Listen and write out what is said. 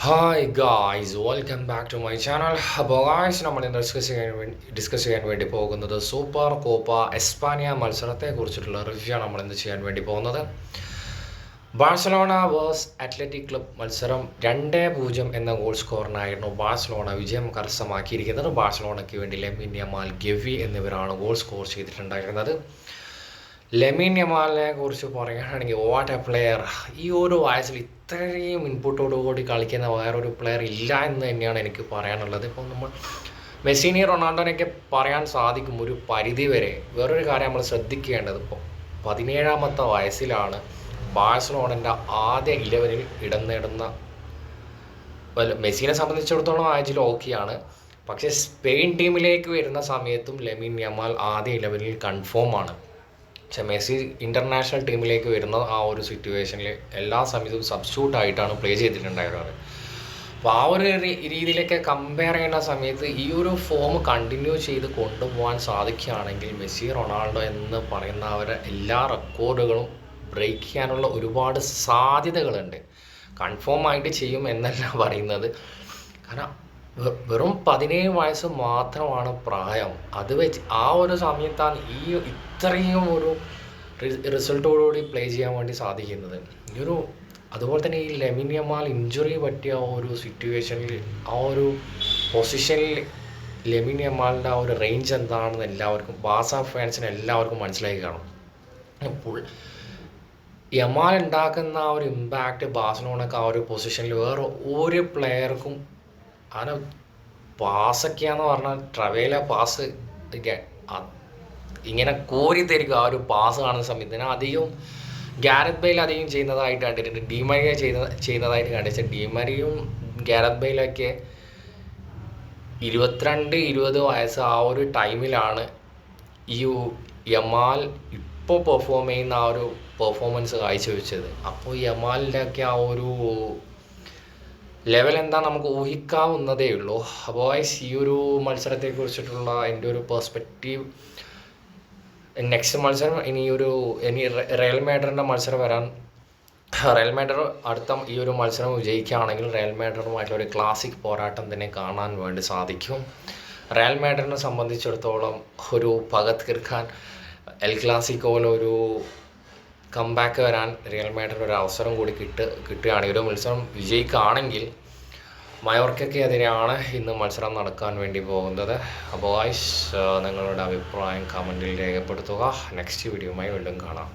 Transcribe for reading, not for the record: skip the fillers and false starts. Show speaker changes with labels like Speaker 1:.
Speaker 1: Hi guys, welcome back to my channel. അപ്പോൾ guys, നമ്മൾ ഇന്ന് ഡിസ്കസ് ചെയ്യാൻ വേണ്ടി പോകുന്നത് സൂപ്പർ കോപ്പ എസ്പാനിയ മത്സരത്തെക്കുറിച്ചിട്ടുള്ള റിവ്യൂ ആണ് നമ്മൾ ഇന്ന് ചെയ്യാൻ വേണ്ടി പോകുന്നത്. ബാഴ്സലോണ വേഴ്സ് അത്ലറ്റിക് ക്ലബ് മത്സരം 2-0 എന്ന ഗോൾ സ്കോറിനായിരുന്നു ബാഴ്സലോണ വിജയം കരസ്ഥമാക്കിയിരിക്കുന്നത്. ബാഴ്സലോണയ്ക്ക് വേണ്ടി ലെമിൻ യമാൽ, ഗവി എന്നിവരാണ് ഗോൾ സ്കോർ ചെയ്തിട്ടുണ്ടായിരുന്നത്. ലെമിൻ യമാലിനെ കുറിച്ച് പറയുകയാണെങ്കിൽ വാട്ട് എ പ്ലെയർ. ഈ ഒരു വയസ്സിൽ ഇത്രയും ഇൻപുട്ടോടുകൂടി കളിക്കുന്ന വേറൊരു പ്ലെയർ ഇല്ല എന്ന് തന്നെയാണ് എനിക്ക് പറയാനുള്ളത്. ഇപ്പം നമ്മൾ മെസ്സിനി റൊണാൾഡോനെയൊക്കെ പറയാൻ സാധിക്കും ഒരു പരിധി വരെ. വേറൊരു കാര്യം നമ്മൾ ശ്രദ്ധിക്കേണ്ടത്, ഇപ്പോൾ 17-ാമത്തെ വയസ്സിലാണ് ബാഴ്സലോണൻ്റെ ആദ്യ 11-ൽ ഇടം നേടുന്ന. മെസ്സിനെ സംബന്ധിച്ചിടത്തോളം ആഴ്ചയിൽ ഓക്കെയാണ്, പക്ഷേ സ്പെയിൻ ടീമിലേക്ക് വരുന്ന സമയത്തും ലെമിൻ യമാൽ ആദ്യ 11-ൽ കൺഫേം ആണ്. പക്ഷേ മെസ്സി ഇൻ്റർനാഷണൽ ടീമിലേക്ക് വരുന്ന ആ ഒരു സിറ്റുവേഷനിൽ എല്ലാ സമയത്തും സബ്സ്റ്റിറ്റ്യൂട്ട് ആയിട്ടാണ് പ്ലേ ചെയ്തിട്ടുണ്ടായിരുന്നത്. അപ്പോൾ ആ ഒരു രീതിയിലൊക്കെ കമ്പയർ ചെയ്യുന്ന സമയത്ത് ഈ ഒരു ഫോം കണ്ടിന്യൂ ചെയ്ത് കൊണ്ടുപോകാൻ സാധിക്കുകയാണെങ്കിൽ മെസ്സി, റൊണാൾഡോ എന്ന് പറയുന്ന അവരുടെ എല്ലാ റെക്കോർഡുകളും ബ്രേക്ക് ചെയ്യാനുള്ള ഒരുപാട് സാധ്യതകളുണ്ട്. കൺഫേം ആയിട്ട് ചെയ്യും എന്നല്ല പറയുന്നത്, കാരണം വെറും 17 വയസ്സ് മാത്രമാണ് പ്രായം. അത് വെച്ച് ആ ഒരു സമയത്താണ് ഇത്രയും ഒരു റിസൾട്ടോടുകൂടി പ്ലേ ചെയ്യാൻ വേണ്ടി സാധിക്കുന്നത്. അതുപോലെ തന്നെ ഈ ലെമിൻ യമാൽ ഇഞ്ചുറി പറ്റിയ ആ ഒരു സിറ്റുവേഷനിൽ, ആ ഒരു പൊസിഷനിൽ ലെമിൻ യമാലിൻ്റെ ആ ഒരു റേഞ്ച് എന്താണെന്ന് എല്ലാവർക്കും, ബാസ ഫാൻസിന് എല്ലാവർക്കും മനസ്സിലാക്കി കാണും. അപ്പോൾ യമാൽ ഉണ്ടാക്കുന്ന ആ ഒരു ഇമ്പാക്റ്റ് ബാഴ്സലോണക്ക് ആ ഒരു പൊസിഷനിൽ വേറെ ഒരു പ്ലെയർക്കും അങ്ങനെ പാസൊക്കെയാന്ന് പറഞ്ഞാൽ ട്രവേല പാസ് ഇങ്ങനെ കോരിത്തരിക. ആ ഒരു പാസ് കാണുന്ന സമയത്ത് അധികം ഗാരത്ത് ബെയിൽ അധികം ചെയ്യുന്നതായിട്ട് കണ്ടിട്ടുണ്ട്, ഡിമരിയ ചെയ്യുന്നതായിട്ട് കണ്ടിട്ട്. ഡിമരിയും ഗാരത്ത് ബെയിലൊക്കെ 22-20 വയസ്സ് ആ ഒരു ടൈമിലാണ് ഈ യമാൽ ഇപ്പോൾ പെർഫോം ചെയ്യുന്ന ആ ഒരു പെർഫോമൻസ് കാഴ്ചവെച്ചത്. അപ്പോൾ യമാലിൻ്റെ ആ ഒരു ലെവൽ എന്താ നമുക്ക് ഊഹിക്കാവുന്നതേ ഉള്ളൂ. അപ്പോൾ ഈ ഒരു മത്സരത്തെക്കുറിച്ചിട്ടുള്ള എൻ്റെ ഒരു പെർസ്പെക്റ്റീവ്, നെക്സ്റ്റ് മത്സരം ഇനി റയൽ മാഡ്രിഡിൻ്റെ മത്സരം വരാൻ, റയൽ മാഡ്രിഡ് അടുത്ത ഈ ഒരു മത്സരം വിജയിക്കുകയാണെങ്കിൽ റയൽ മാഡ്രിഡുമായിട്ടുള്ള ഒരു ക്ലാസിക് പോരാട്ടം തന്നെ കാണാൻ വേണ്ടി സാധിക്കും. റയൽ മാഡ്രിഡിനെ സംബന്ധിച്ചിടത്തോളം ഒരു പക തീർക്കാൻ എൽ ക്ലാസിക്കോയിൽ ഒരു കംബാക്ക് വരാൻ റിയൽ മാഡ്രിഡ് ഒരു അവസരം കൂടി കിട്ടുകയാണെങ്കിൽ, ഒരു മത്സരം വിജയിക്കുകയാണെങ്കിൽ മയോർക്കയ്ക്കെതിരെയാണ് ഇന്ന് മത്സരം നടക്കാൻ വേണ്ടി പോകുന്നത്. അപ്പോൾ നിങ്ങളുടെ അഭിപ്രായം കമൻറ്റിൽ രേഖപ്പെടുത്തുക. നെക്സ്റ്റ് വീഡിയോയുമായി വീണ്ടും കാണാം.